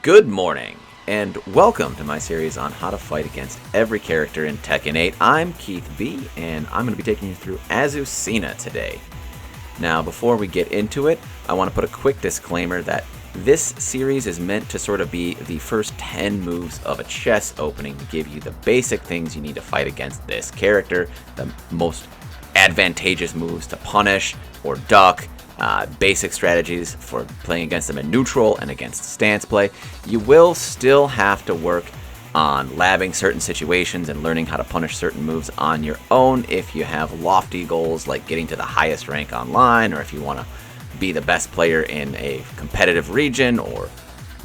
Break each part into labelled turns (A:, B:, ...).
A: Good morning, and welcome to my series on how to fight against every character in Tekken 8. I'm Keith B, and I'm going to be taking you through Azucena today. Now, before we get into it, I want to put a quick disclaimer that this series is meant to sort of be the first 10 moves of a chess opening to give you the basic things you need to fight against this character, the most advantageous moves to punish or duck, basic strategies for playing against them in neutral and against stance play. You will still have to work on labbing certain situations and learning how to punish certain moves on your own if you have lofty goals like getting to the highest rank online, or if you want to be the best player in a competitive region or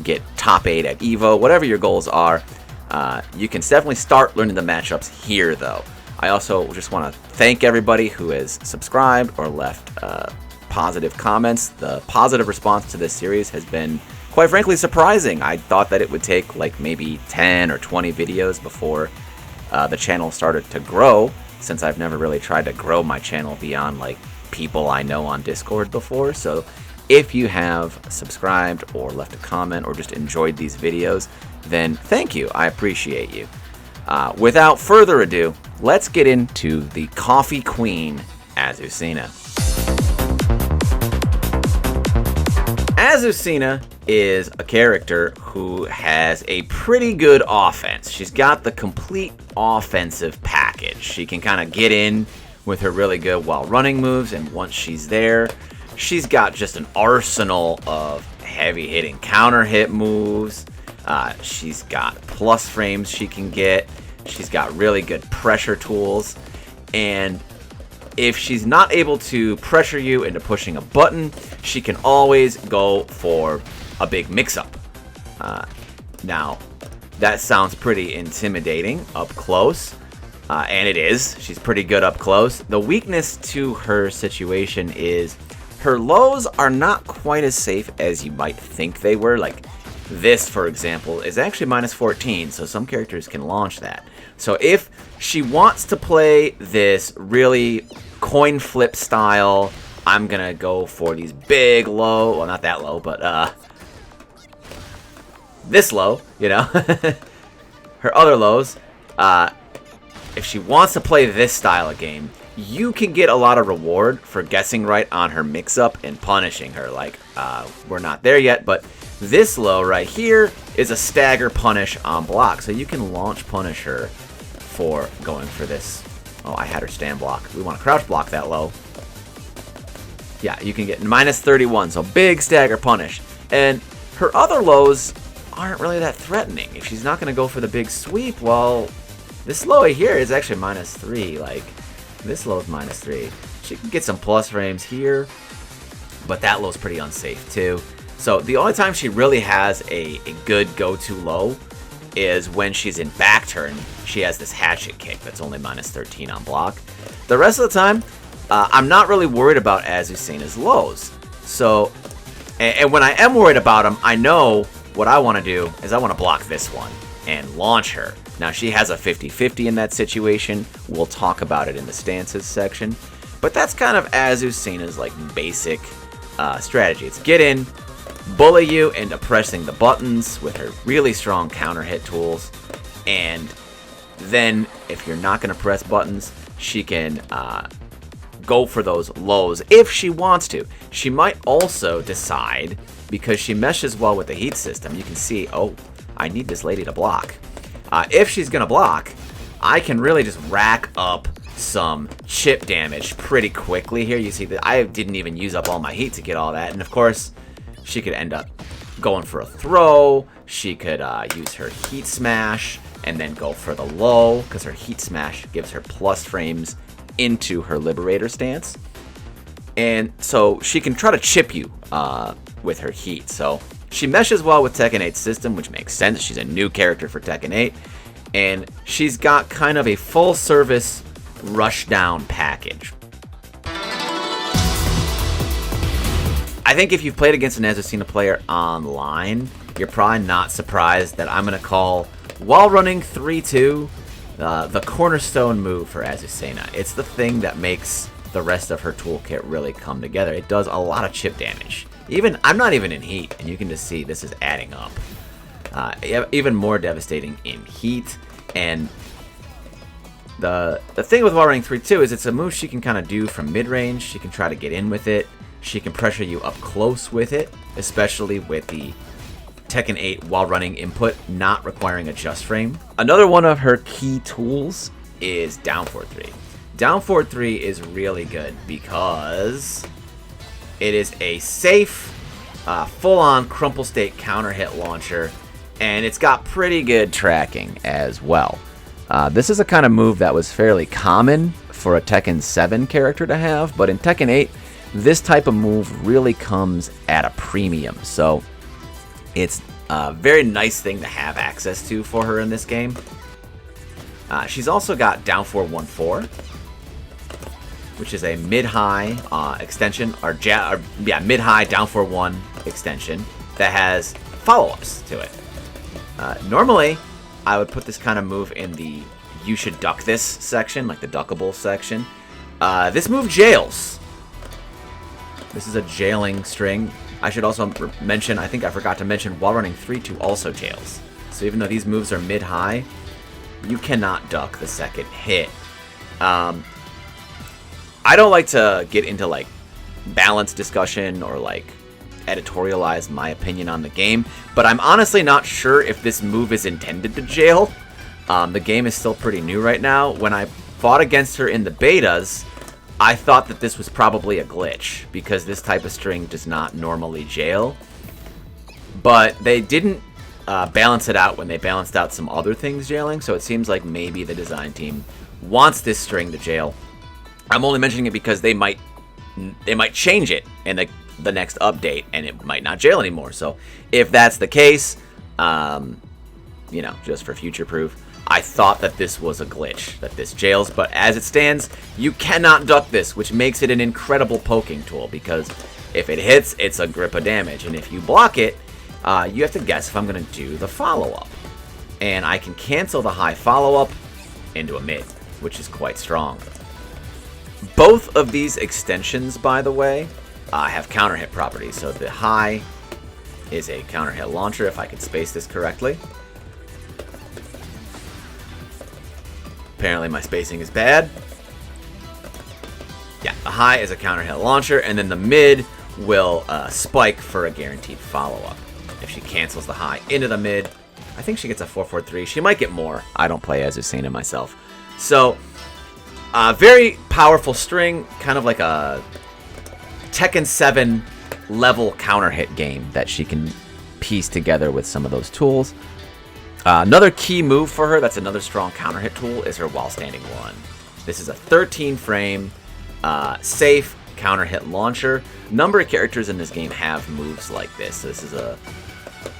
A: get top 8 at EVO. Whatever your goals are, you can definitely start learning the matchups here though. I also just want to thank everybody who has subscribed or left positive comments. The positive response to this series has been quite frankly surprising. I thought that it would take like maybe 10 or 20 videos before the channel started to grow, since I've never really tried to grow my channel beyond like people I know on Discord before. So if you have subscribed or left a comment or just enjoyed these videos, then thank you. I appreciate you. Without further ado, let's get into the Coffee Queen, Azucena. Azucena is a character who has a pretty good offense. She's got the complete offensive package. She can kind of get in with her really good while running moves, and once she's there, she's got just an arsenal of heavy hitting counter hit moves. She's got plus frames she can get. She's got really good pressure tools, and if she's not able to pressure you into pushing a button, she can always go for a big mix-up. Now, that sounds pretty intimidating up close, and it is. She's pretty good up close. The weakness to her situation is her lows are not quite as safe as you might think they were. Like this, for example, is actually minus 14, so some characters can launch that. So if she wants to play this really coin flip style, I'm gonna go for these big low, well, not that low, but this low, you know, her other lows. If she wants to play this style of game, you can get a lot of reward for guessing right on her mix-up and punishing her. Like, we're not there yet, but this low right here is a stagger punish on block, so you can launch punish her for going for this. Oh, I had her stand block. We want to crouch block that low. Yeah, you can get minus 31, so big stagger punish. And her other lows aren't really that threatening. If she's not going to go for the big sweep, well, this low here is actually minus 3. Like, this low is minus 3. She can get some plus frames here, but that low is pretty unsafe too. So the only time she really has a good go-to low is when she's in back turn. She has this hatchet kick that's only minus 13 on block. The rest of the time, I'm not really worried about Azucena's lows. So, and when I am worried about them, I know what I want to do is I want to block this one and launch her. Now, she has a 50-50 in that situation. We'll talk about it in the stances section. But that's kind of Azucena's like basic strategy. It's get in, bully you into pressing the buttons with her really strong counter hit tools, and then if you're not going to press buttons, she can go for those lows if she wants to. She might also decide, because she meshes well with the heat system, you can see, oh, I need this lady to block. If she's going to block, I can really just rack up some chip damage pretty quickly here. You see that I didn't even use up all my heat to get all that, and of course she could end up going for a throw. She could use her heat smash and then go for the low, because her heat smash gives her plus frames into her liberator stance. And so she can try to chip you with her heat. So she meshes well with Tekken 8's system, which makes sense. She's a new character for Tekken 8. And she's got kind of a full service rushdown package. I think if you've played against an Azucena player online, you're probably not surprised that I'm going to call while running 3-2 the cornerstone move for Azucena. It's the thing that makes the rest of her toolkit really come together. It does a lot of chip damage. I'm not even in heat, and you can just see this is adding up. Even more devastating in heat. And the thing with Wall Running 3 too is it's a move she can kind of do from mid-range. She can try to get in with it. She can pressure you up close with it, especially with the Tekken 8 while running input not requiring a just frame. Another one of her key tools is down forward 3. Down forward 3 is really good because it is a safe, full-on crumple state counter hit launcher, and it's got pretty good tracking as well. This is a kind of move that was fairly common for a Tekken 7 character to have, but in Tekken 8, this type of move really comes at a premium. So it's a very nice thing to have access to for her in this game. She's also got down 4-1-4, which is a mid-high extension, or mid-high down 4-1 extension that has follow-ups to it. Normally, I would put this kind of move in the you should duck this section, like the duckable section. This move jails. This is a jailing string. I should also mention, I think I forgot to mention, while running 3-2 also jails. So even though these moves are mid-high, you cannot duck the second hit. I don't like to get into like balance discussion or like editorialize my opinion on the game, but I'm honestly not sure if this move is intended to jail. The game is still pretty new right now. When I fought against her in the betas, I thought that this was probably a glitch because this type of string does not normally jail. But they didn't balance it out when they balanced out some other things jailing, so it seems like maybe the design team wants this string to jail. I'm only mentioning it because they might change it in the next update and it might not jail anymore. So if that's the case, you know, just for future proof, I thought that this was a glitch, that this jails, but as it stands, you cannot duck this, which makes it an incredible poking tool, because if it hits, it's a grip of damage, and if you block it, you have to guess if I'm going to do the follow-up. And I can cancel the high follow-up into a mid, which is quite strong. Both of these extensions, by the way, have counter hit properties, so the high is a counter hit launcher, if I can space this correctly. Apparently my spacing is bad. Yeah, the high is a counter hit launcher, and then the mid will spike for a guaranteed follow-up. If she cancels the high into the mid, I think she gets a 4-4-3. She might get more. I don't play Azucena myself. So, very powerful string, kind of like a Tekken 7 level counter hit game that she can piece together with some of those tools. Another key move for her, that's another strong counter hit tool, is her while standing 1. This is a 13 frame, safe counter hit launcher. A number of characters in this game have moves like this. So this is a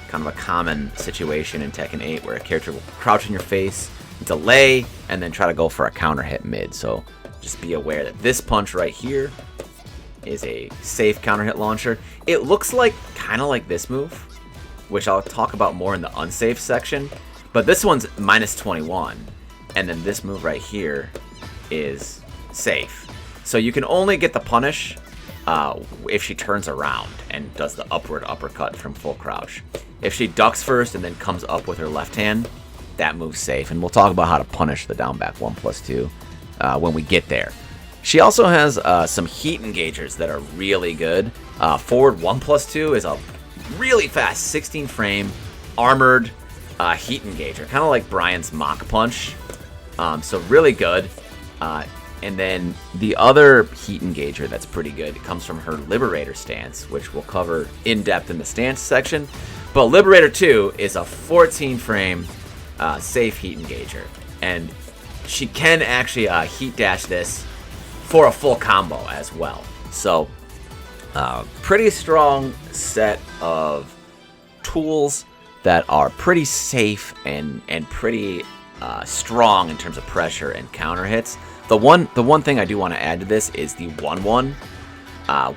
A: kind of a common situation in Tekken 8 where a character will crouch in your face, delay, and then try to go for a counter hit mid. So just be aware that this punch right here is a safe counter hit launcher. It looks like kind of like this move, which I'll talk about more in the unsafe section, but this one's minus 21, and then this move right here is safe. So you can only get the punish if she turns around and does the upward uppercut from full crouch. If she ducks first and then comes up with her left hand, that move's safe, and we'll talk about how to punish the down back 1+2 when we get there. She also has some heat engagers that are really good. Forward 1+2 is a really fast 16 frame armored heat engager, kind of like Brian's Mach Punch, so really good. And then the other heat engager that's pretty good comes from her Liberator stance, which we'll cover in depth in the stance section. But Liberator 2 is a 14 frame safe heat engager, and she can actually heat dash this for a full combo as well. So pretty strong set of tools that are pretty safe and pretty strong in terms of pressure and counter hits. The one thing I do want to add to this is the 1-1,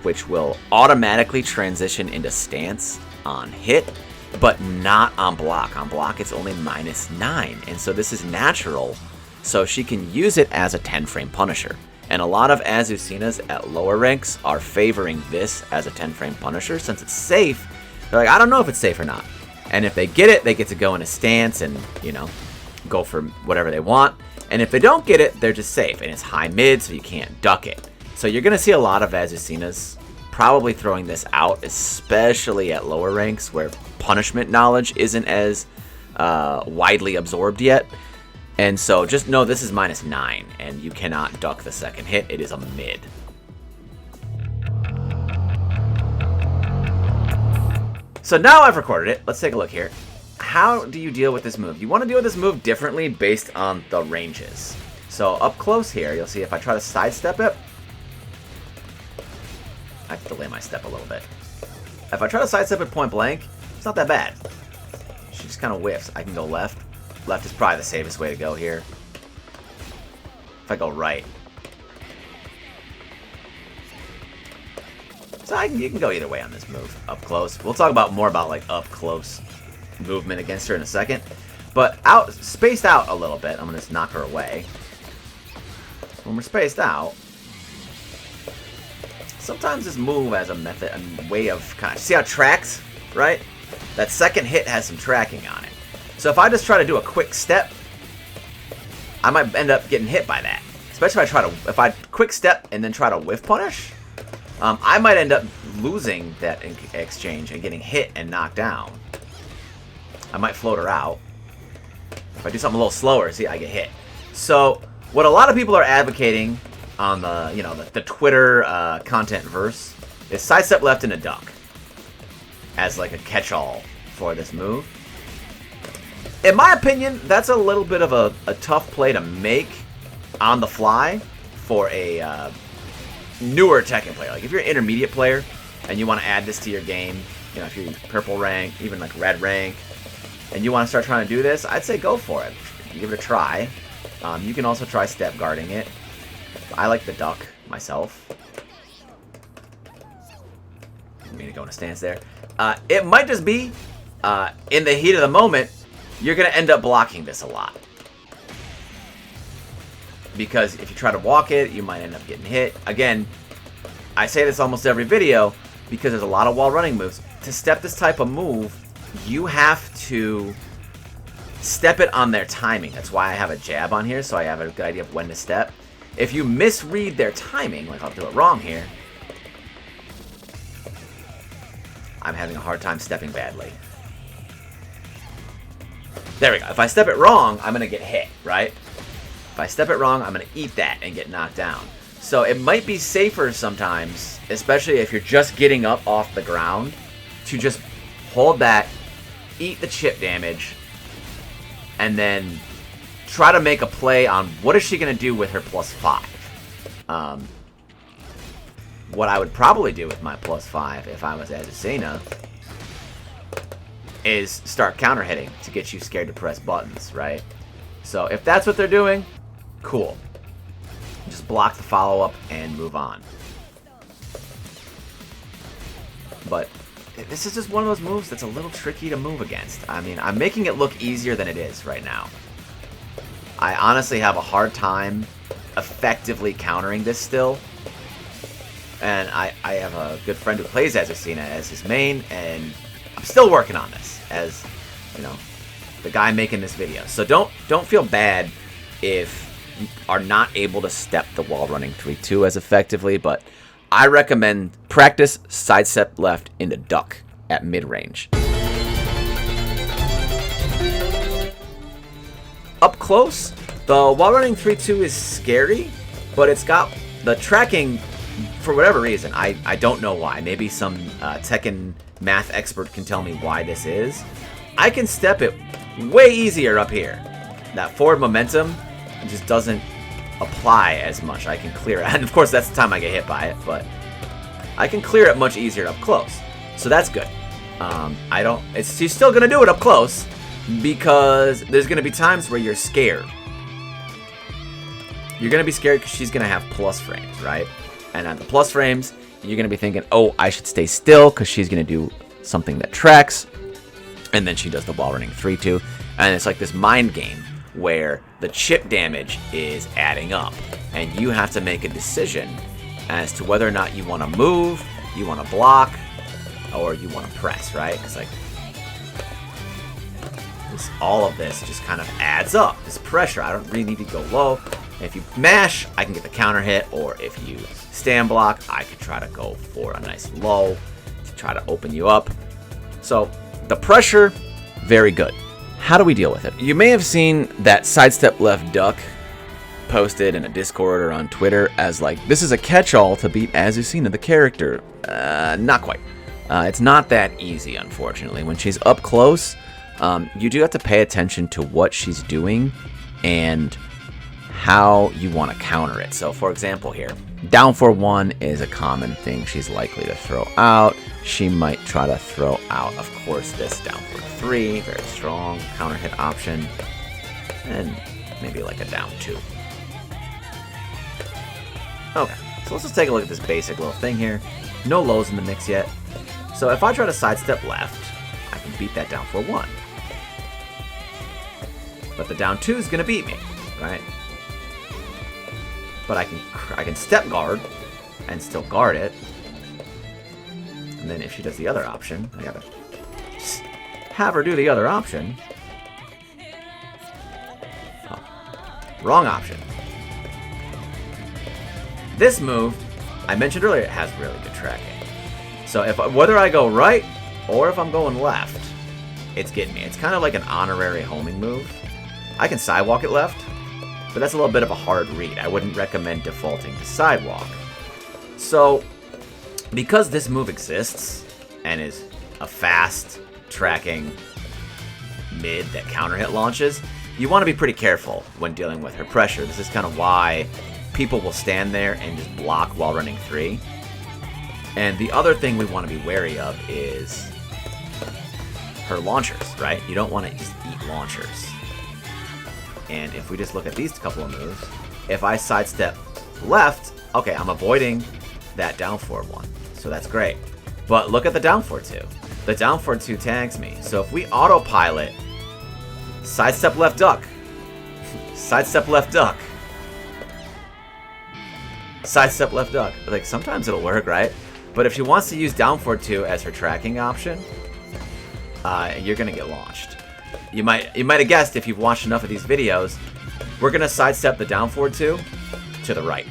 A: which will automatically transition into stance on hit, but not on block. On block, it's only -9, and so this is natural, so she can use it as a 10-frame punisher. And a lot of Azucenas at lower ranks are favoring this as a 10-frame punisher since it's safe. They're like, I don't know if it's safe or not. And if they get it, they get to go in a stance and, you know, go for whatever they want. And if they don't get it, they're just safe. And it's high mid, so you can't duck it. So you're going to see a lot of Azucenas probably throwing this out, especially at lower ranks where punishment knowledge isn't as widely absorbed yet. And so just know this is -9, and you cannot duck the second hit. It is a mid. So now I've recorded it. Let's take a look here. How do you deal with this move? You want to deal with this move differently based on the ranges. So up close here, you'll see if I try to sidestep it, I have to delay my step a little bit. If I try to sidestep it point blank, it's not that bad. She just kind of whiffs. I can go left. Left is probably the safest way to go here. If I go right. So you can go either way on this move, up close. We'll talk more about like up close movement against her in a second. But spaced out a little bit, I'm going to just knock her away. When we're spaced out, sometimes this move has a method, a way of kind of, see how it tracks, right? That second hit has some tracking on it. So if I just try to do a quick step, I might end up getting hit by that. Especially if I quick step and then try to whiff punish, I might end up losing that exchange and getting hit and knocked down. I might float her out. If I do something a little slower, see, I get hit. So what a lot of people are advocating on the Twitter content verse is sidestep left and a duck as like a catch-all for this move. In my opinion, that's a little bit of a tough play to make on the fly for a newer Tekken player. Like if you're an intermediate player and you want to add this to your game, you know, if you're purple rank, even like red rank, and you want to start trying to do this, I'd say go for it. Give it a try. You can also try step guarding it. I like the duck myself. I'm going to go in a stance there. It might just be, in the heat of the moment, you're going to end up blocking this a lot. Because if you try to walk it, you might end up getting hit. Again, I say this almost every video because there's a lot of wall running moves. To step this type of move, you have to step it on their timing. That's why I have a jab on here, so I have a good idea of when to step. If you misread their timing, like I'll do it wrong here, I'm having a hard time stepping badly. There we go. If I step it wrong, I'm going to get hit, right? If I step it wrong, I'm going to eat that and get knocked down. So it might be safer sometimes, especially if you're just getting up off the ground, to just hold that, eat the chip damage, and then try to make a play on what is she going to do with her +5. What I would probably do with my +5 if I was Azucena is start counter hitting to get you scared to press buttons, right? So if that's what they're doing, cool. Just block the follow-up and move on. But this is just one of those moves that's a little tricky to move against. I mean, I'm making it look easier than it is right now. I honestly have a hard time effectively countering this still. And I have a good friend who plays Azucena as his main, and I'm still working on this as, you know, the guy making this video. So don't feel bad if you are not able to step the wall running 3-2 as effectively, but I recommend practice sidestep left into duck at mid-range. Up close, the wall running 3-2 is scary, but it's got the tracking for whatever reason. I don't know why. Maybe some Tekken math expert can tell me why this is. I can step it way easier up here. That forward momentum just doesn't apply as much. I can clear it. And of course, that's the time I get hit by it, but I can clear it much easier up close. So that's good. She's still going to do it up close because there's going to be times where you're scared. You're going to be scared because she's going to have plus frames, right? And at the plus frames, you're going to be thinking, oh, I should stay still because she's going to do something that tracks. And then she does the wall running 3-2. And it's like this mind game where the chip damage is adding up. And you have to make a decision as to whether or not you want to move, you want to block, or you want to press, right? It's like, all of this just kind of adds up. This pressure, I don't really need to go low. If you mash, I can get the counter hit, or if you stand block, I could try to go for a nice low to try to open you up. So the pressure, very good. How do we deal with it? You may have seen that sidestep left duck posted in a Discord or on Twitter as like, this is a catch-all to beat Azucena, the character. Not quite. It's not that easy, unfortunately. When she's up close, you do have to pay attention to what she's doing and how you want to counter it. So for example here, down for 1 is a common thing she's likely to throw out. She might try to throw out, of course, this down for 3, very strong counter hit option, and maybe like a down 2. Okay, so let's just take a look at this basic little thing here. No lows in the mix yet. So if I try to sidestep left, I can beat that down for 1. But the down 2 is going to beat me, right? But I can step guard and still guard it. And then if she does the other option, I gotta have her do the other option. Oh, wrong option. This move, I mentioned earlier, it has really good tracking. So whether I go right or if I'm going left, it's getting me. It's kind of like an honorary homing move. I can sidewalk it left, but that's a little bit of a hard read. I wouldn't recommend defaulting to sidewalk. So, because this move exists and is a fast tracking mid that counter hit launches, you want to be pretty careful when dealing with her pressure. This is kind of why people will stand there and just block while running 3. And the other thing we want to be wary of is her launchers, right? You don't want to just eat launchers. And if we just look at these couple of moves, if I sidestep left, okay, I'm avoiding that down forward 1. So that's great. But look at the down forward 2. The down forward 2 tags me. So if we autopilot, sidestep left duck, sidestep left duck, sidestep left duck. Like, sometimes it'll work, right? But if she wants to use down forward 2 as her tracking option, you're going to get launched. You might have guessed if you've watched enough of these videos, we're going to sidestep the down forward 2 to the right.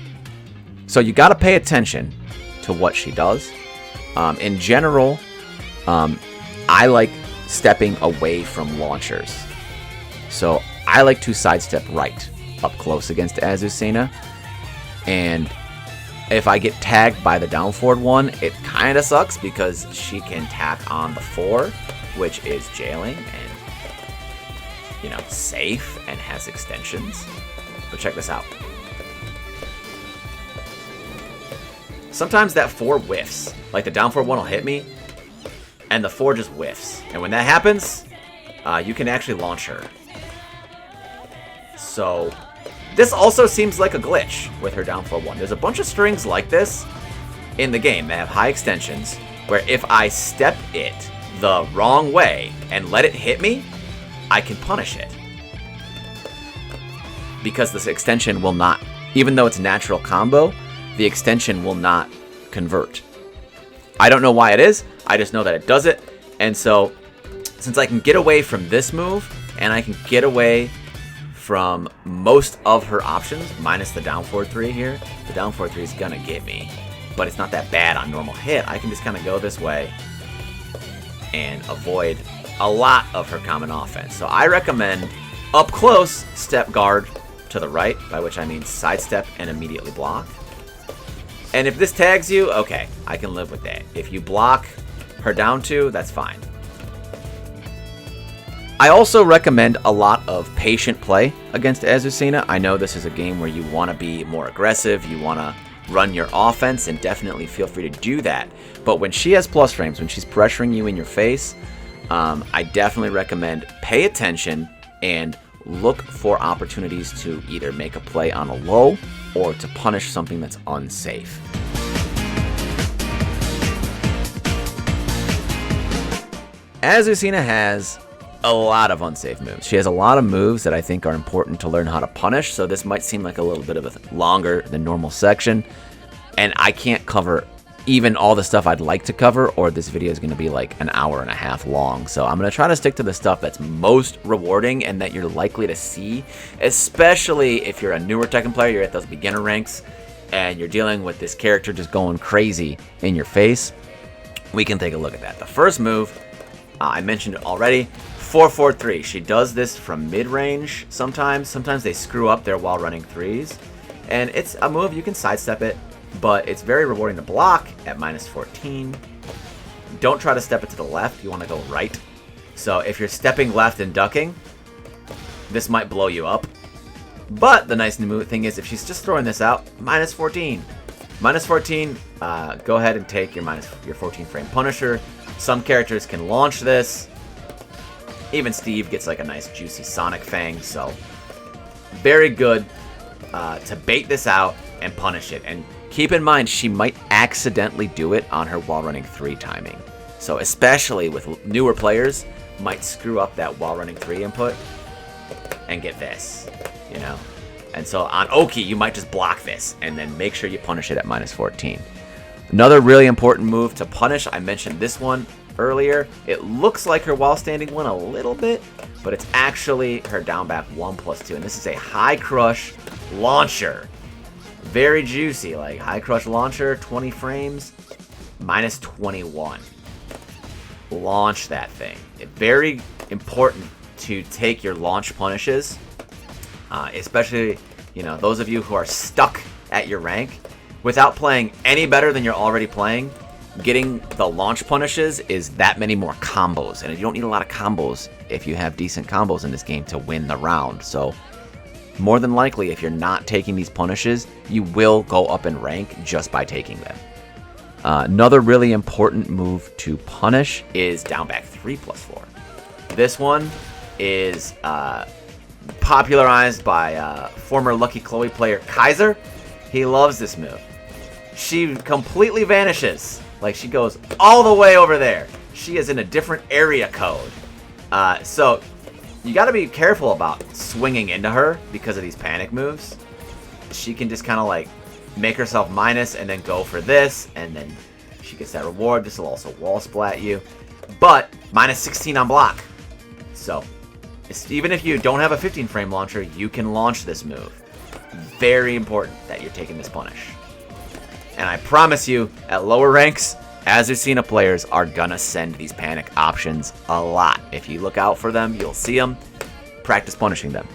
A: So you got to pay attention to what she does. In general, I like stepping away from launchers. So I like to sidestep right up close against Azucena. And if I get tagged by the down forward 1, it kind of sucks because she can tack on the 4, which is jailing and, you know, safe and has extensions. But check this out. Sometimes that 4 whiffs. Like the down forward 1 will hit me, and the 4 just whiffs. And when that happens, you can actually launch her. So this also seems like a glitch with her down forward 1. There's a bunch of strings like this in the game that have high extensions, where if I step it the wrong way and let it hit me, I can punish it. Because this extension will not, even though it's natural combo, the extension will not convert. I don't know why it is, I just know that it does it. And so, since I can get away from this move, and I can get away from most of her options, minus the down forward 3 here, the down forward 3 is gonna get me. But it's not that bad on normal hit. I can just kind of go this way and avoid a lot of her common offense. So I recommend up close, step guard to the right, by which I mean sidestep and immediately block. And if this tags you, okay, I can live with that. If you block her down 2, that's fine. I also recommend a lot of patient play against Azucena. I know this is a game where you want to be more aggressive, you want to run your offense, and definitely feel free to do that. But when she has plus frames, when she's pressuring you in your face, I definitely recommend pay attention and look for opportunities to either make a play on a low or to punish something that's unsafe. Azucena has a lot of unsafe moves. She has a lot of moves that I think are important to learn how to punish, so this might seem like a little bit of a longer than normal section, and I can't cover even all the stuff I'd like to cover, or this video is going to be like an hour and a half long. So I'm going to try to stick to the stuff that's most rewarding and that you're likely to see, especially if you're a newer Tekken player, you're at those beginner ranks, and you're dealing with this character just going crazy in your face. We can take a look at that. The first move, I mentioned it already, 4-4-3. She does this from mid-range sometimes. Sometimes they screw up their while running threes. And it's a move, you can sidestep it, but it's very rewarding to block at -14. Don't try to step it to the left. You want to go right. So if you're stepping left and ducking, this might blow you up. But the nice new thing is if she's just throwing this out, -14. -14, go ahead and take your 14 frame Punisher. Some characters can launch this. Even Steve gets like a nice juicy Sonic Fang. So very good to bait this out and punish it. And keep in mind, she might accidentally do it on her while running 3 timing. So especially with newer players, might screw up that while running 3 input and get this, you know. And so on Oki, you might just block this and then make sure you punish it at -14. Another really important move to punish, I mentioned this one earlier. It looks like her while standing one a little bit, but it's actually her down back 1+2. And this is a high crush launcher. Very juicy, like high crush launcher, 20 frames, -21. Launch that thing. It's very important to take your launch punishes, especially, you know, those of you who are stuck at your rank without playing any better than you're already playing. Getting the launch punishes is that many more combos, and you don't need a lot of combos if you have decent combos in this game to win the round. So more than likely, if you're not taking these punishes, you will go up in rank just by taking them. Another really important move to punish is down back 3+4. This one is popularized by former Lucky Chloe player Kaiser. He loves this move. She completely vanishes. Like, she goes all the way over there. She is in a different area code. So you got to be careful about swinging into her because of these panic moves. She can just kind of like make herself minus and then go for this, and then she gets that reward. This will also wall splat you, but -16 on block. So even if you don't have a 15 frame launcher, you can launch this move. Very important that you're taking this punish. And I promise you, at lower ranks, Azucena players are gonna send these panic options a lot. If you look out for them, you'll see them. Practice punishing them.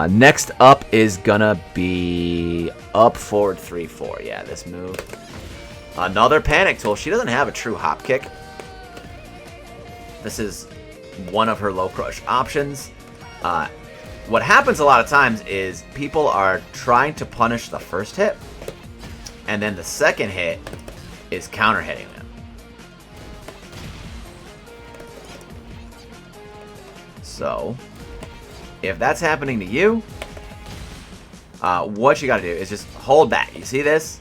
A: Next up is gonna be up forward 3-4. Yeah, this move. Another panic tool. She doesn't have a true hop kick. This is one of her low crush options. What happens a lot of times is people are trying to punish the first hit, and then the second hit is counter hitting them. So if that's happening to you, what you gotta do is just hold back. You see this?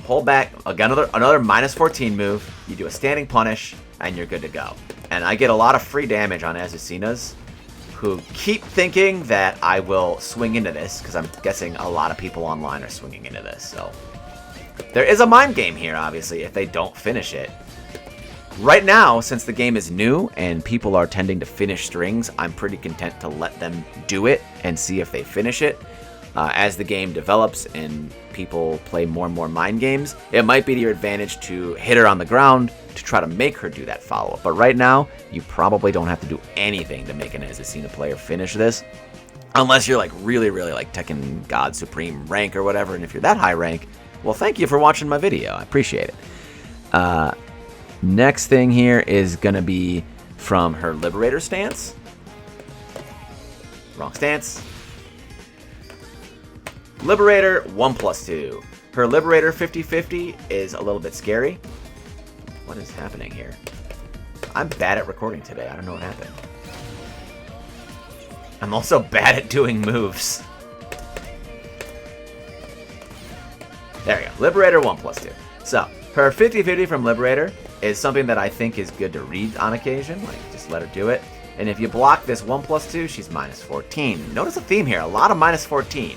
A: Hold back. Again, another -14 move. You do a standing punish, and you're good to go. And I get a lot of free damage on Azucenas who keep thinking that I will swing into this, because I'm guessing a lot of people online are swinging into this. So there is a mind game here, obviously, if they don't finish it. Right now, since the game is new and people are tending to finish strings, I'm pretty content to let them do it and see if they finish it. As the game develops and people play more and more mind games, it might be to your advantage to hit her on the ground to try to make her do that follow-up. But right now, you probably don't have to do anything to make an Azucena player finish this, unless you're like really, really like Tekken God Supreme rank or whatever. And if you're that high rank, well, thank you for watching my video. I appreciate it. Next thing here is going to be from her Liberator stance. Wrong stance. Liberator 1+2. Her Liberator 50-50 is a little bit scary. What is happening here? I'm bad at recording today. I don't know what happened. I'm also bad at doing moves. There we go. Liberator 1+2. So, her 50-50 from Liberator is something that I think is good to read on occasion. Like, just let her do it. And if you block this 1+2, she's -14. Notice a theme here. A lot of -14.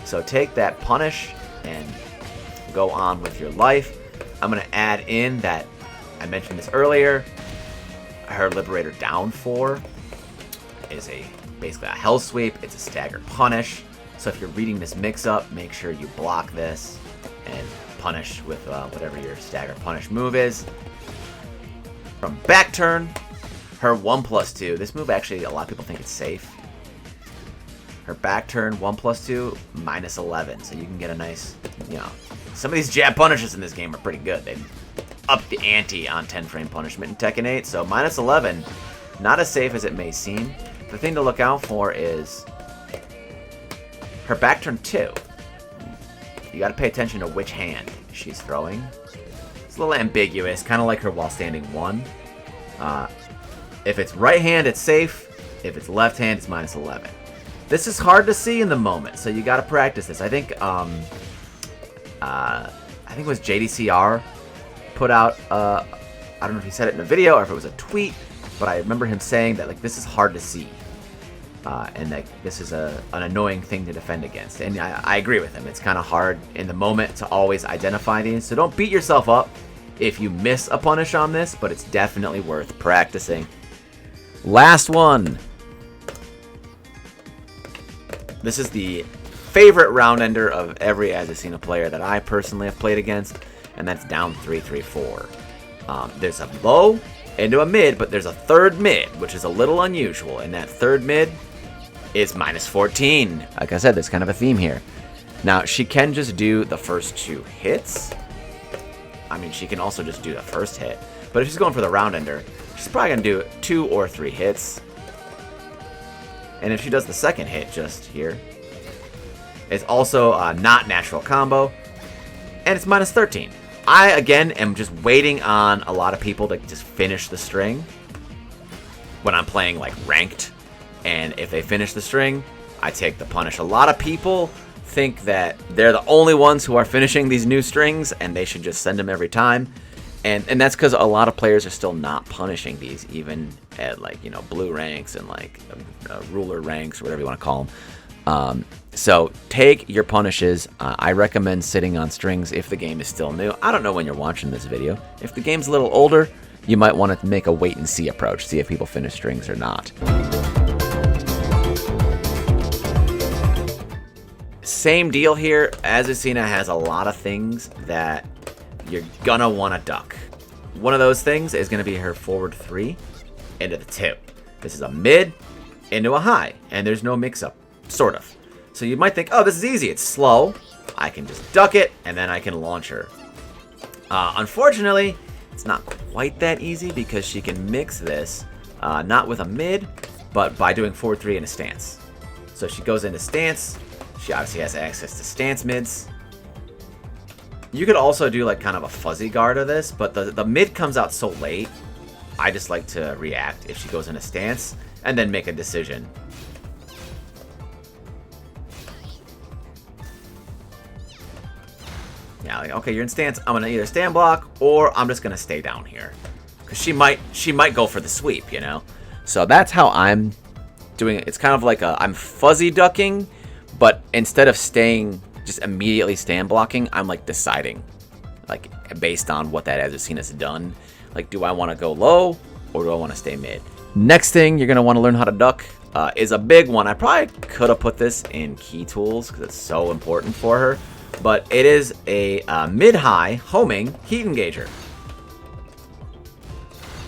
A: So take that punish and go on with your life. I'm going to add in that, I mentioned this earlier, her Liberator down 4 is basically a hell sweep. It's a stagger punish. So if you're reading this mix-up, make sure you block this and punish with whatever your stagger punish move is. From back turn, her 1+2. This move actually, a lot of people think it's safe. Her back turn, 1+2, -11. So you can get a nice, some of these jab punishes in this game are pretty good. They up the ante on 10-frame punishment in Tekken 8. So -11, not as safe as it may seem. The thing to look out for is her back turn 2. You got to pay attention to which hand she's throwing. It's a little ambiguous, kind of like her while standing 1. If it's right hand, it's safe. If it's left hand, it's -11. This is hard to see in the moment, so you got to practice this. I think it was JDCR put out. I don't know if he said it in a video or if it was a tweet, but I remember him saying that this is hard to see. And that this is an annoying thing to defend against. And I agree with him. It's kind of hard in the moment to always identify these. So don't beat yourself up if you miss a punish on this, but it's definitely worth practicing. Last one. This is the favorite round ender of every Azucena player that I personally have played against, and that's down 3-3-4. There's a low into a mid, but there's a third mid, which is a little unusual, and that third mid is -14. Like I said, there's kind of a theme here. Now, she can just do the first 2 hits. I mean, she can also just do the first hit. But if she's going for the round ender, she's probably going to do 2 or 3 hits. And if she does the second hit just here, it's also not natural combo. And it's -13. I, again, am just waiting on a lot of people to just finish the string when I'm playing, ranked. And if they finish the string, I take the punish. A lot of people think that they're the only ones who are finishing these new strings, and they should just send them every time. And that's because a lot of players are still not punishing these, even at, blue ranks and, ruler ranks, or whatever you want to call them. So take your punishes. I recommend sitting on strings if the game is still new. I don't know when you're watching this video. If the game's a little older, you might want to make a wait-and-see approach, see if people finish strings or not. Same deal here. Azucena has a lot of things that you're gonna want to duck. One of those things is going to be her forward 3 into the 2. This is a mid into a high, and there's no mix-up, sort of. So you might think, oh, this is easy. It's slow. I can just duck it, and then I can launch her. Unfortunately, it's not quite that easy because she can mix this, not with a mid, but by doing forward 3 in a stance. So she goes into stance. She obviously has access to stance mids. You could also do kind of a fuzzy guard of this, but the mid comes out so late, I just like to react if she goes in a stance and then make a decision. Yeah, okay, you're in stance. I'm gonna either stand block or I'm just gonna stay down here, because she might go for the sweep, So that's how I'm doing it. It's kind of like I'm fuzzy ducking, but instead of staying just immediately stand blocking, I'm deciding, based on what that Azucena's done. Do I want to go low or do I want to stay mid? Next thing you're gonna want to learn how to duck is a big one. I probably could have put this in key tools because it's so important for her, but it is a mid-high homing heat engager.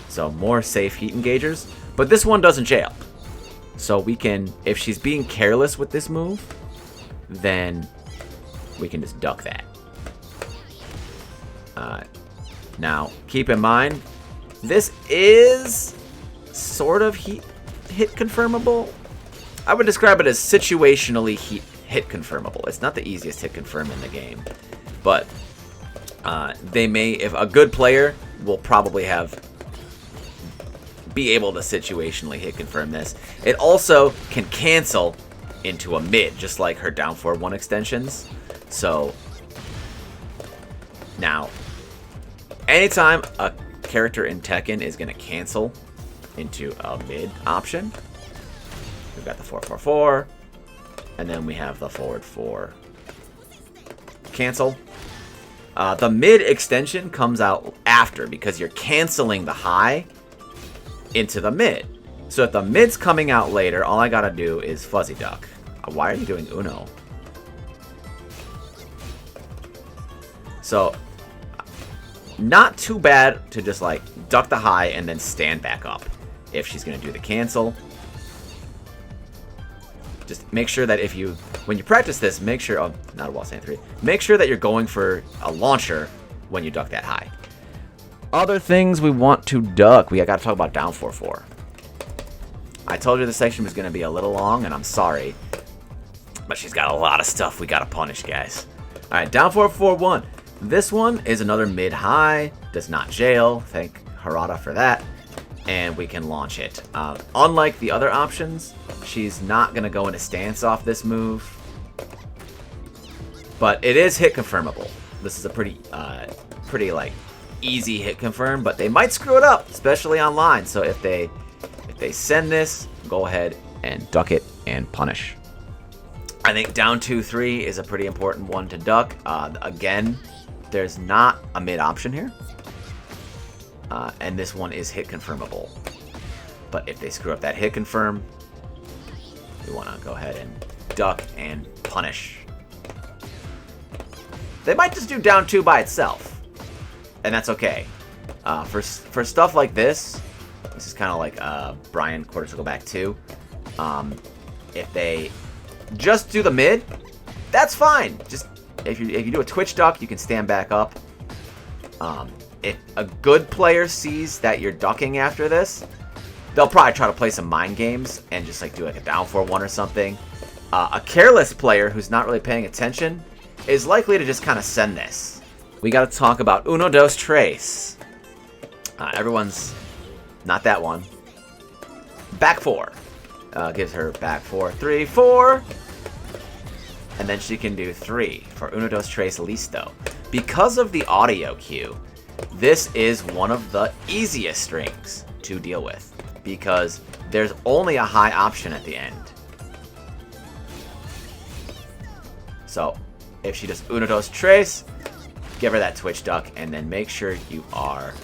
A: So more safe heat engagers, but this one doesn't jail. So we can, if she's being careless with this move, then we can just duck that. Now, keep in mind, this is sort of hit confirmable. I would describe it as situationally hit confirmable. It's not the easiest hit confirm in the game, but they may, if a good player will probably be able to situationally hit confirm this. It also can cancel into a mid, just like her down 4-1 extensions. So now, anytime a character in Tekken is going to cancel into a mid option, we've got the 4-4-4, and then we have the forward 4 cancel. The mid extension comes out after because you're canceling the high into the mid. So if the mid's coming out later, all I gotta do is fuzzy duck. Why are you doing Uno? So, not too bad to just like duck the high and then stand back up if she's gonna do the cancel. Just make sure that when you practice this, make sure, oh, not a wall stand 3. Make sure that you're going for a launcher when you duck that high. Other things we want to duck. We gotta talk about down 4-4. I told you this section was gonna be a little long, and I'm sorry. But she's got a lot of stuff we gotta punish, guys. Alright, down 4-4-1. This one is another mid-high. Does not jail. Thank Harada for that. And we can launch it. Unlike the other options, she's not going to go into stance off this move. But it is hit confirmable. This is a pretty like easy hit confirm, but they might screw it up, especially online. So if they send this, go ahead and duck it and punish. I think down 2-3 is a pretty important one to duck. Again, there's not a mid option here. And this one is hit confirmable. But if they screw up that hit confirm, we want to go ahead and duck and punish. They might just do down 2 by itself. And that's okay. For stuff like this is kind of like Brian quarter circle back 2. If they just do the mid, that's fine. Just if you do a twitch duck, you can stand back up. If a good player sees that you're ducking after this, they'll probably try to play some mind games and just like do like a down 4-1 or something. A careless player who's not really paying attention is likely to just kind of send this. We got to talk about Uno Dos Tres. Everyone's not that one. Back 4. Gives her back 4, 3, 4. And then she can do 3 for Uno Dos Tres Listo. Because of the audio cue, this is one of the easiest strings to deal with because there's only a high option at the end. So if she does Uno Dos Tres, give her that twitch duck and then make sure you are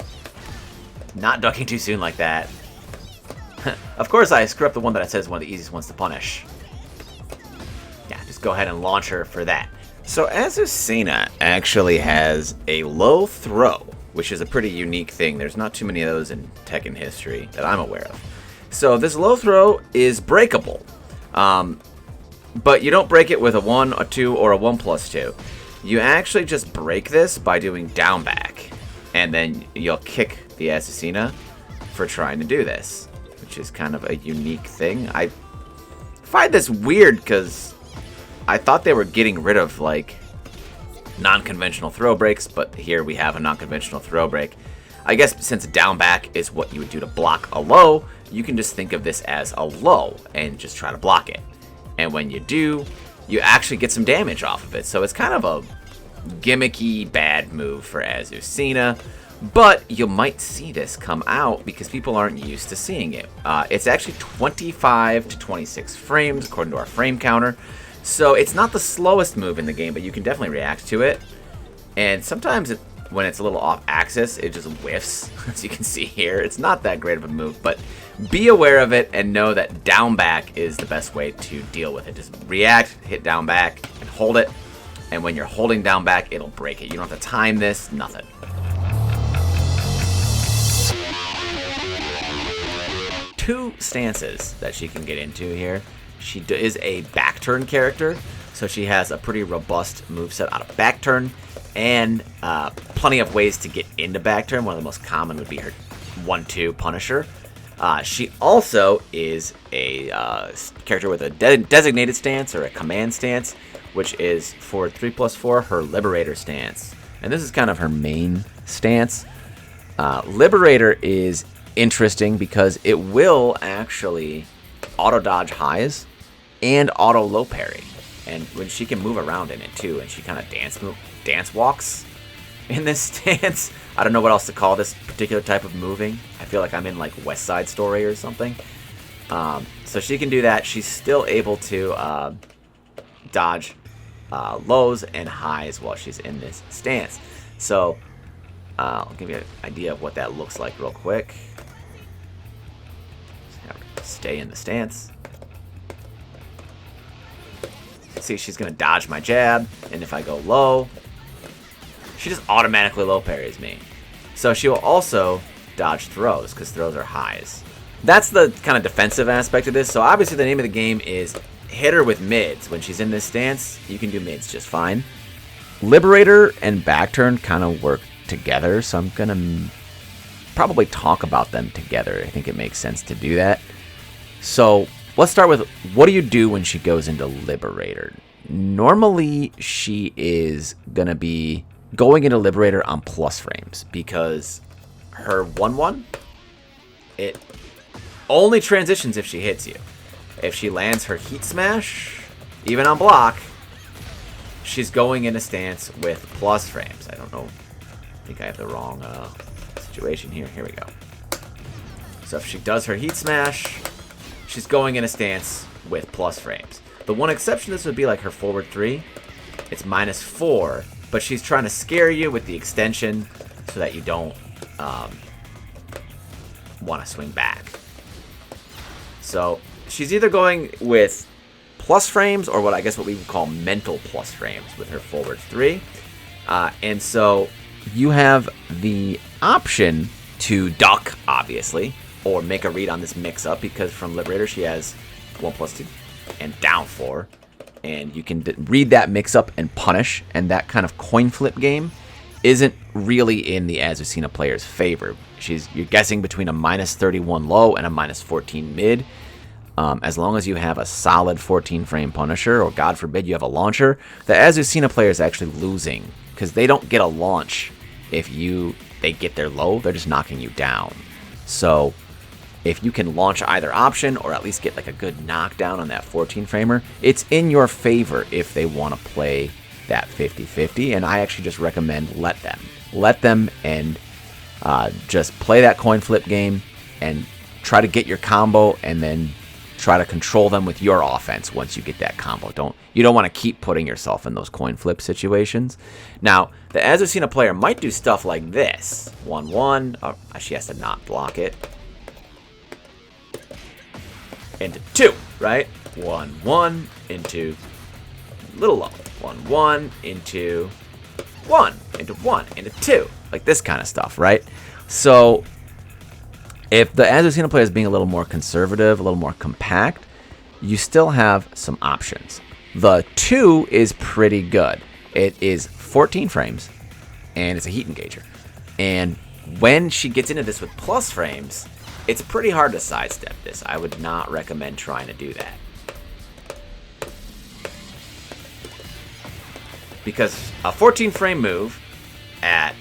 A: not ducking too soon like that. Of course I screw up the one that I said is one of the easiest ones to punish. Yeah, just go ahead and launch her for that. So Azucena actually has a low throw, which is a pretty unique thing. There's not too many of those in Tekken history that I'm aware of. So this low throw is breakable. But you don't break it with a 1, a 2, or a 1+2. You actually just break this by doing down back. And then you'll kick the Azucena for trying to do this, which is kind of a unique thing. I find this weird because I thought they were getting rid of like non-conventional throw breaks, but here we have a non-conventional throw break. I guess since down back is what you would do to block a low, you can just think of this as a low and just try to block it. And when you do, you actually get some damage off of it. So it's kind of a gimmicky bad move for Azucena, but you might see this come out because people aren't used to seeing it. It's actually 25 to 26 frames according to our frame counter. So it's not the slowest move in the game, but you can definitely react to it. And sometimes when it's a little off axis, it just whiffs. As you can see here, it's not that great of a move, but be aware of it and know that down back is the best way to deal with it. Just react, hit down back, and hold it. And when you're holding down back, it'll break it. You don't have to time this, nothing. Two stances that she can get into here. She is a back turn character, so she has a pretty robust moveset out of back turn, and plenty of ways to get into back turn. One of the most common would be her 1-2 Punisher. She also is a character with a designated stance or a command stance, which is for 3+4 her Liberator stance. And this is kind of her main stance. Liberator is interesting because it will actually auto dodge highs and auto low parry, and when she can move around in it too, and she kind of dance walks in this stance. I don't know what else to call this particular type of moving. I feel like I'm in like West Side Story or something. So she can do that. She's still able to dodge lows and highs while she's in this stance. So I'll give you an idea of what that looks like real quick. Stay in the stance. See, she's going to dodge my jab, and if I go low, she just automatically low parries me. So she will also dodge throws, because throws are highs. That's the kind of defensive aspect of this. So obviously the name of the game is hit her with mids. When she's in this stance, you can do mids just fine. Liberator and back turn kind of work together, so I'm going to probably talk about them together. I think it makes sense to do that. So let's start with, what do you do when she goes into Liberator? Normally, she is going to be going into Liberator on plus frames, because her 1-1, it only transitions if she hits you. If she lands her Heat Smash, even on block, she's going in a stance with plus frames. I don't know. I think I have the wrong situation here. Here we go. So if she does her Heat Smash, she's going in a stance with plus frames. The one exception to this would be like her forward 3. It's -4, but she's trying to scare you with the extension so that you don't want to swing back. So she's either going with plus frames or what we would call mental plus frames with her forward 3. And so you have the option to duck, obviously, or make a read on this mix-up, because from Liberator she has 1+2 and down 4. And you can read that mix-up and punish, and that kind of coin flip game isn't really in the Azucena player's favor. You're guessing between a -31 low and a -14 mid. As long as you have a solid 14-frame punisher, or God forbid you have a launcher, the Azucena player is actually losing, because they don't get a launch if they get their low. They're just knocking you down. So if you can launch either option, or at least get like a good knockdown on that 14-framer, it's in your favor if they want to play that 50-50, and I actually just recommend let them and just play that coin flip game and try to get your combo, and then try to control them with your offense once you get that combo. You don't want to keep putting yourself in those coin flip situations. Now, the Azucena player might do stuff like this. 1-1. Oh, she has to not block it. Into 2, right? 1-1 into little low. 1-1 into 1 into 1 into 2. Like this kind of stuff, right? So if the Azucena player is being a little more conservative, a little more compact, you still have some options. The 2 is pretty good. It is 14 frames, and it's a heat engager. And when she gets into this with plus frames, it's pretty hard to sidestep this. I would not recommend trying to do that. Because a 14-frame move at,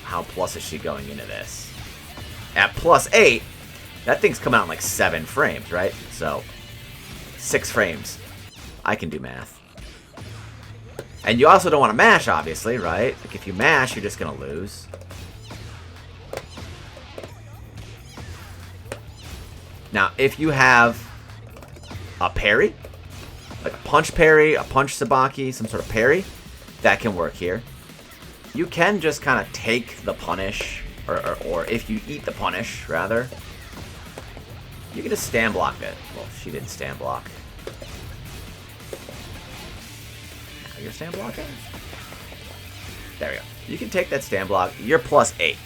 A: how plus is she going into this? At +8, that thing's coming out in like 7 frames, right? So 6 frames. I can do math. And you also don't want to mash, obviously, right? Like if you mash, you're just going to lose. Now, if you have a parry, like a punch parry, a punch sabaki, some sort of parry, that can work here. You can just kind of take the punish, or if you eat the punish, rather, you can just stand block it. Well, she didn't stand block. Now you're stand blocking? There we go. You can take that stand block. You're +8.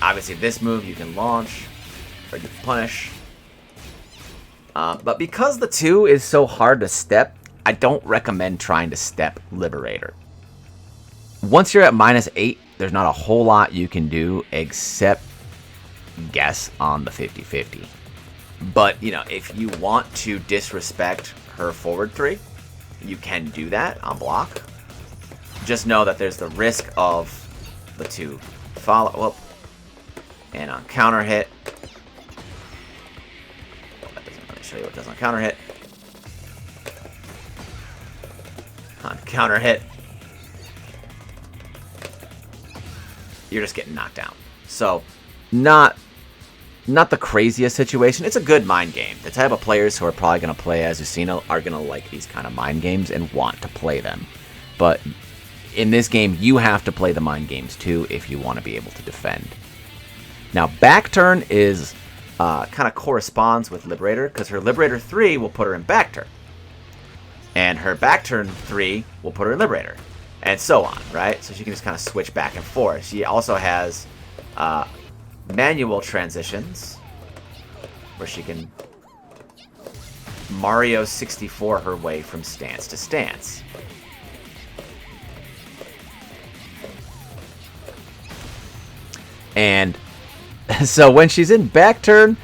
A: Obviously, this move you can launch, or you can punish. But because the 2 is so hard to step, I don't recommend trying to step Liberator. Once you're at -8, there's not a whole lot you can do except guess on the 50-50. But, if you want to disrespect her forward 3, you can do that on block. Just know that there's the risk of the 2 follow. Well, and on counter hit, that doesn't really show you what it does on counter hit. On counter hit, you're just getting knocked down. So, not not the craziest situation. It's a good mind game. The type of players who are probably going to play Azucena are going to like these kind of mind games and want to play them. But in this game, you have to play the mind games too if you want to be able to defend. Now, back turn is kind of corresponds with Liberator, because her Liberator 3 will put her in back turn. And her back turn 3 will put her in Liberator. And so on, right? So she can just kind of switch back and forth. She also has manual transitions, where she can Mario 64 her way from stance to stance. And so when she's in back turn,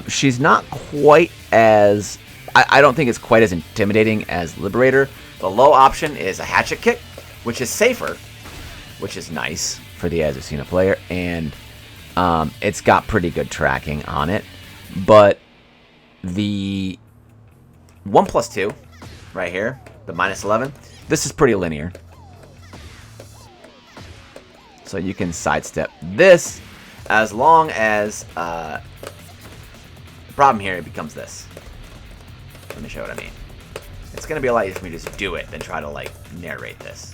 A: she's not quite as... I don't think it's quite as intimidating as Liberator. The low option is a hatchet kick, which is safer, which is nice for the Azucena player, and it's got pretty good tracking on it. But the 1+2 right here, the -11, this is pretty linear. So you can sidestep this as long as the problem here becomes this. Let me show what I mean. It's going to be a lot easier for me to just do it than try to like narrate this.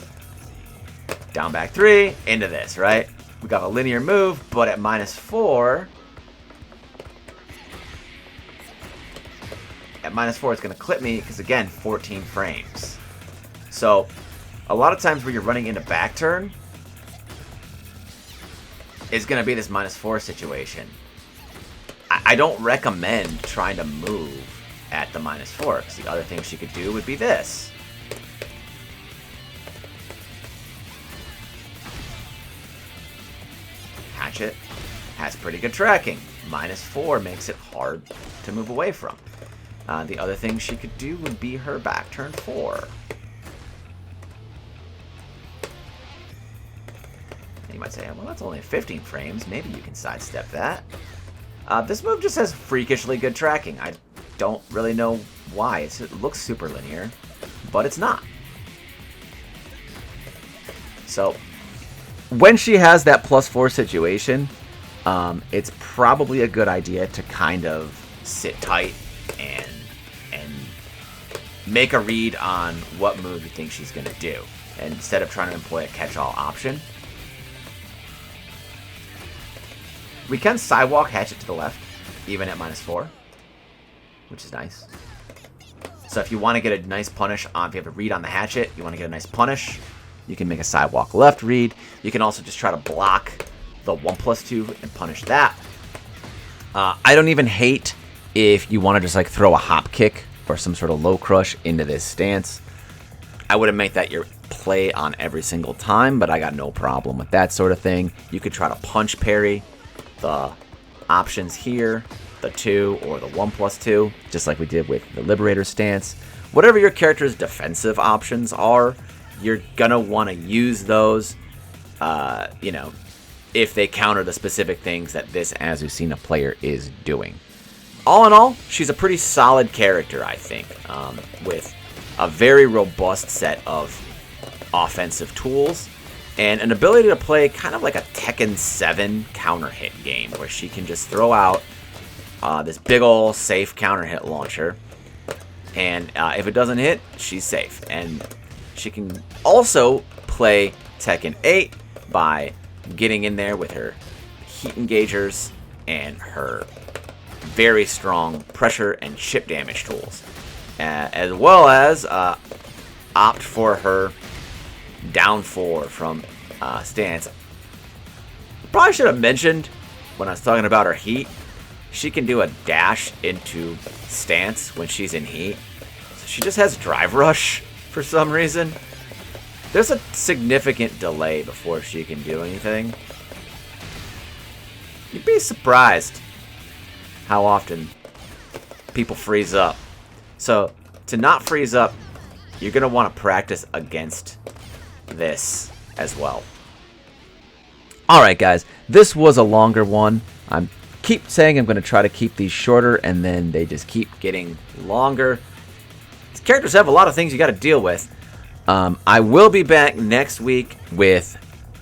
A: Down back 3 into this, right? We got a linear move, but at -4, it's going to clip me because, again, 14 frames. So a lot of times where you're running into back turn is going to be this -4 situation. I don't recommend trying to move at the -4, because the other thing she could do would be this. Hatchet has pretty good tracking. -4 makes it hard to move away from. The other thing she could do would be her back turn 4. And you might say, well, that's only 15 frames. Maybe you can sidestep that. This move just has freakishly good tracking. I don't really know why. It looks super linear, but it's not. So when she has that +4 situation, it's probably a good idea to kind of sit tight and make a read on what move you think she's going to do, and instead of trying to employ a catch-all option. We can sidewalk hatchet to the left, even at -4, which is nice. So if you want to get a nice punish on, if you have a read on the hatchet, you want to get a nice punish, you can make a sidewalk left read. You can also just try to block the 1+2 and punish that. I don't even hate if you want to just like throw a hop kick or some sort of low crush into this stance. I wouldn't make that your play on every single time, but I got no problem with that sort of thing. You could try to punch parry the options here, the 2 or the 1+2, just like we did with the Liberator stance. Whatever your character's defensive options are, you're gonna want to use those, you know, if they counter the specific things that this Azucena player is doing. All in all, she's a pretty solid character, I think, with a very robust set of offensive tools and an ability to play kind of like a Tekken 7 counter hit game, where she can just throw out this big ol' safe counter hit launcher, and if it doesn't hit, she's safe. And she can also play Tekken 8 by getting in there with her heat engagers and her very strong pressure and chip damage tools, as well as opt for her down 4 from stance. Probably should have mentioned when I was talking about her heat, she can do a dash into stance when she's in heat. So she just has drive rush for some reason. There's a significant delay before she can do anything. You'd be surprised how often people freeze up. So to not freeze up, you're going to want to practice against this as well. Alright guys, this was a longer one. I keep saying I'm going to try to keep these shorter, and then they just keep getting longer. These characters have a lot of things you got to deal with. I will be back next week with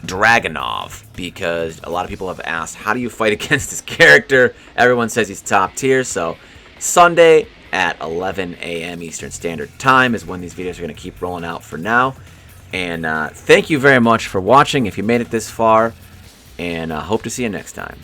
A: Dragunov, because a lot of people have asked, how do you fight against this character? Everyone says he's top tier, so Sunday at 11 a.m. Eastern Standard Time is when these videos are going to keep rolling out for now. And thank you very much for watching if you made it this far, and hope to see you next time.